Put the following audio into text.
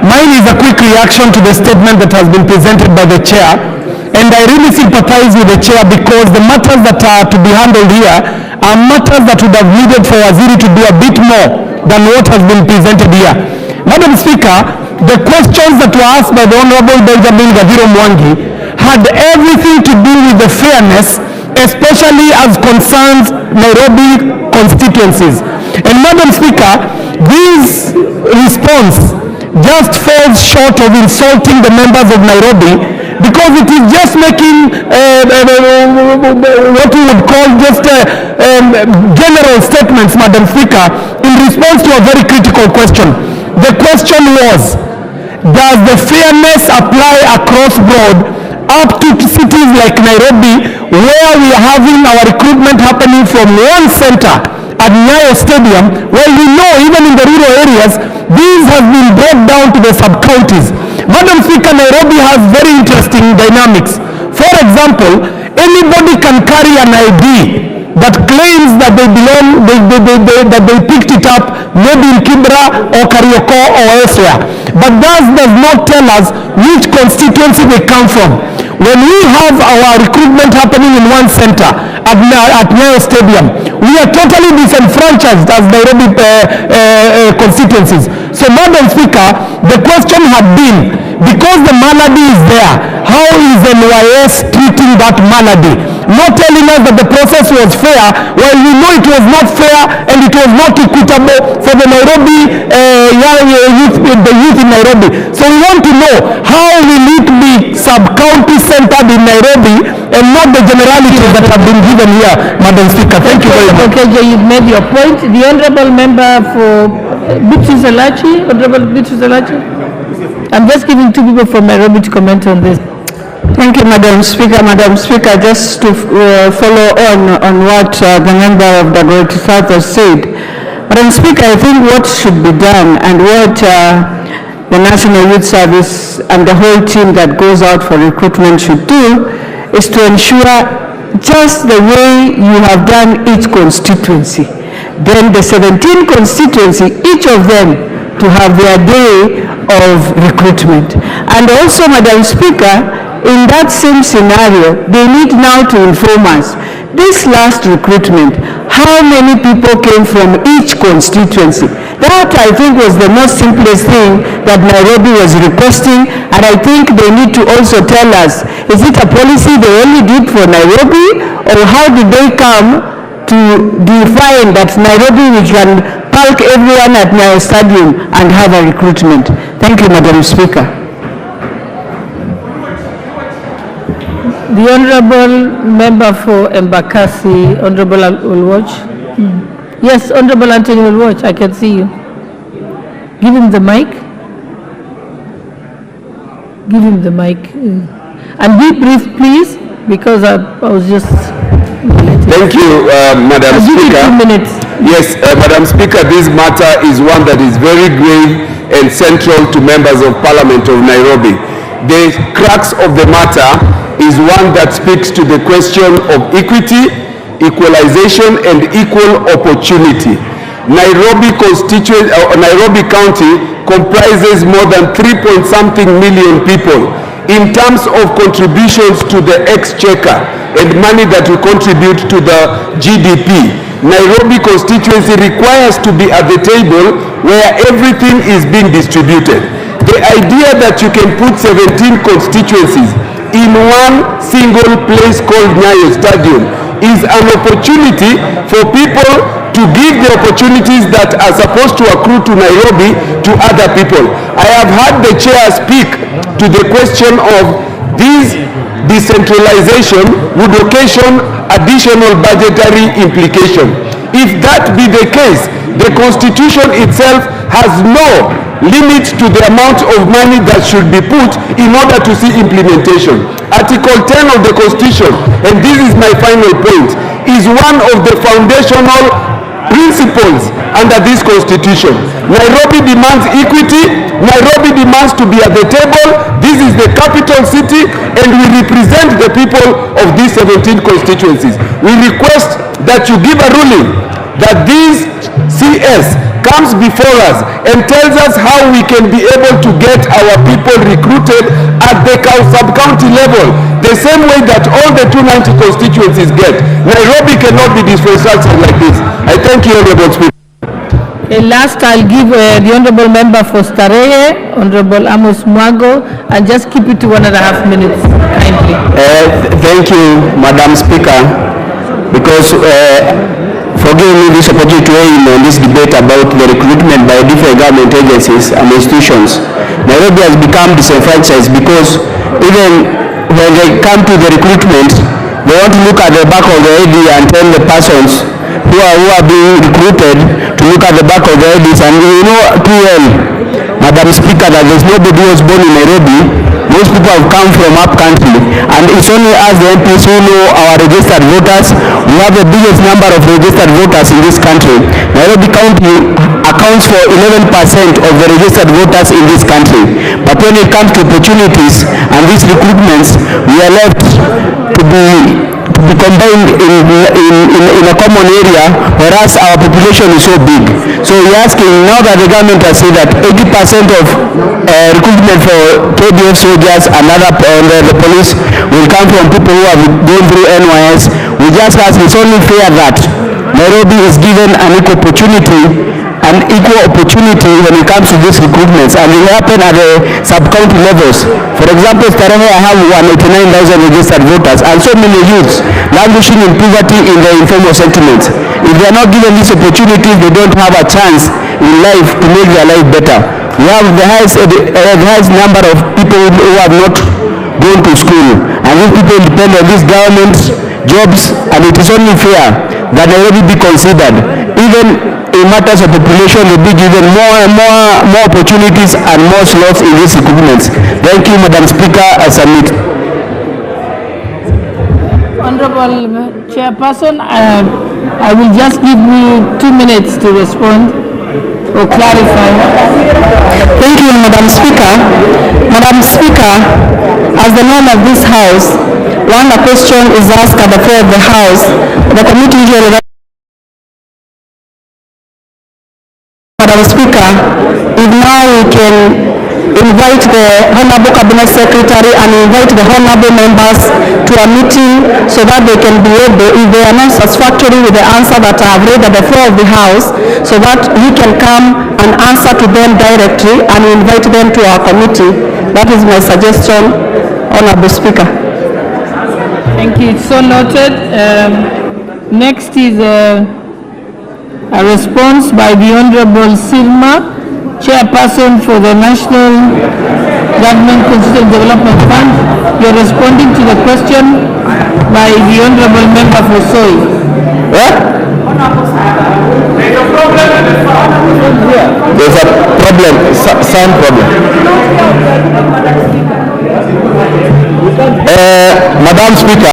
Mine is a quick reaction to the statement that has been presented by the chair, and I really sympathize with the chair because the matters that are to be handled here are matters that would have needed for Waziri to do a bit more than what has been presented here. Madam Speaker, the questions that were asked by the Honorable Benjamin Gaviro Mwangi had everything to do with the fairness, especially as concerns Nairobi constituencies. And Madam Speaker, this response just falls short of insulting the members of Nairobi, because it is just making what we would call just general statements, Madam Speaker, in response to a very critical question. The question was, does the fairness apply across board up to cities like Nairobi, where we are having our recruitment happening from one center at Nyayo Stadium, where we know even in the rural areas, these have been brought down to the sub-counties. Madam Speaker, Nairobi has very interesting dynamics. For example, anybody can carry an ID that claims that they belong, that they picked it up maybe in Kibra or Karioko or elsewhere. But that does not tell us which constituency they come from. When we have our recruitment happening in one center at Nyayo Stadium, we are totally disenfranchised as Nairobi constituencies. So, Madam Speaker, the question had been, because the malady is there, how is NYS treating that malady? Not telling us that the process was fair, while we know it was not fair and it was not equitable for the Nairobi the youth in Nairobi. So we want to know, how will it be sub-county centered in Nairobi and not the generalities that have been given here, Madam Speaker? Thank you very much. Okay, you've made your point. The Honourable Member for Bichi Zelachi, Honourable Bichi Zelachi. I'm just giving two people from Nairobi to comment on this. Thank you, Madam Speaker. Madam Speaker, just to follow on what the member of the Great South has said. Madam Speaker, I think what should be done and what the National Youth Service and the whole team that goes out for recruitment should do is to ensure, just the way you have done each constituency, then the 17 constituency, each of them to have their day of recruitment. And also, Madam Speaker, in that same scenario, they need now to inform us, this last recruitment, how many people came from each constituency? That, I think, was the most simplest thing that Nairobi was requesting, and I think they need to also tell us, is it a policy they only did for Nairobi, or how did they come to define that Nairobi we can park everyone at Nyayo Stadium and have a recruitment? Thank you, Madam Speaker. The Honourable Member for Embakasi, Honourable Ulwatch. Yes, Honourable Anthony Ulwatch, I can see you. Give him the mic. Give him the mic. And be brief, please, because I was just... Thank you, Madam Speaker. 2 minutes. Yes, Madam Speaker, this matter is one that is very grave and central to members of Parliament of Nairobi. The crux of the matter is one that speaks to the question of equity, equalization, and equal opportunity. Nairobi County comprises more than 3-point-something million people. In terms of contributions to the exchequer and money that we contribute to the GDP, Nairobi constituency requires to be at the table where everything is being distributed. The idea that you can put 17 constituencies in one single place called Nyayo Stadium is an opportunity for people to give the opportunities that are supposed to accrue to Nairobi to other people. I have heard the chair speak to the question of this decentralization would occasion additional budgetary implication. If that be the case, the Constitution itself has no limit to the amount of money that should be put in order to see implementation. Article 10 of the Constitution, and this is my final point, is one of the foundational principles under this Constitution. Nairobi demands equity. Nairobi demands to be at the table. This is the capital city, and we represent the people of these 17 constituencies. We request that you give a ruling that these CS comes before us and tells us how we can be able to get our people recruited at the sub-county level, the same way that all the 290 constituencies get. Nairobi cannot be restructured like this. I thank you, Honorable Speaker. Last, I'll give the Honorable Member for Starehe, Honorable Amos Mwago, and just keep it to 1.5 minutes, kindly. Thank you, Madam Speaker, because for giving me this opportunity to weigh in on this debate about the recruitment by different government agencies and institutions. Nairobi has become disenfranchised because even when they come to the recruitment, they want to look at the back of the ID and tell the persons who are being recruited to look at the back of the IDs, and you know too well, Madam Speaker, that there's nobody who was born in Nairobi. Most people have come from up country, and it's only us the MPs who know our registered voters. We have the biggest number of registered voters in this country. Nairobi County accounts for 11% of the registered voters in this country. But when it comes to opportunities and these recruitments, we are left to be combined in a common area, whereas our population is so big. So we're asking, now that the government has said that 80% of recruitment for KDF soldiers and the police will come from people who have gone through NYS, we just ask, it's only fair that Nairobi is given an equal opportunity when it comes to these recruitments, and they happen at the sub-county levels. For example, Starehe, I have 189,000 registered voters, and so many youths languishing in poverty in the informal settlements. If they are not given these opportunities, they don't have a chance in life to make their life better. We have the highest number of people who have not gone to school, and these people depend on these government jobs, and it is only fair that Nairobi be considered. Even in matters of population, they be given more opportunities and more slots in these recruitments. Thank you, Madam Speaker. I submit. Honorable Chairperson, I will just give me 2 minutes to respond or clarify. Thank you, Madam Speaker. Madam Speaker, as the norm of this House, when a question is asked at the floor of the House, the committee usually... Madam Speaker, if now we can invite the Honorable Cabinet Secretary and invite the Honorable members to a meeting so that they can be able, if they are not satisfactory with the answer that I have read at the floor of the House, so that we can come and answer to them directly and invite them to our committee. That is my suggestion, Honorable Speaker. Thank you. It's so noted. Next is a response by the Honorable Silma, Chairperson for the National Government Constituent Development Fund. You're responding to the question by the Honorable Member for Soy. What? There's a problem in the fund. There's a problem, sound problem. Madam Speaker.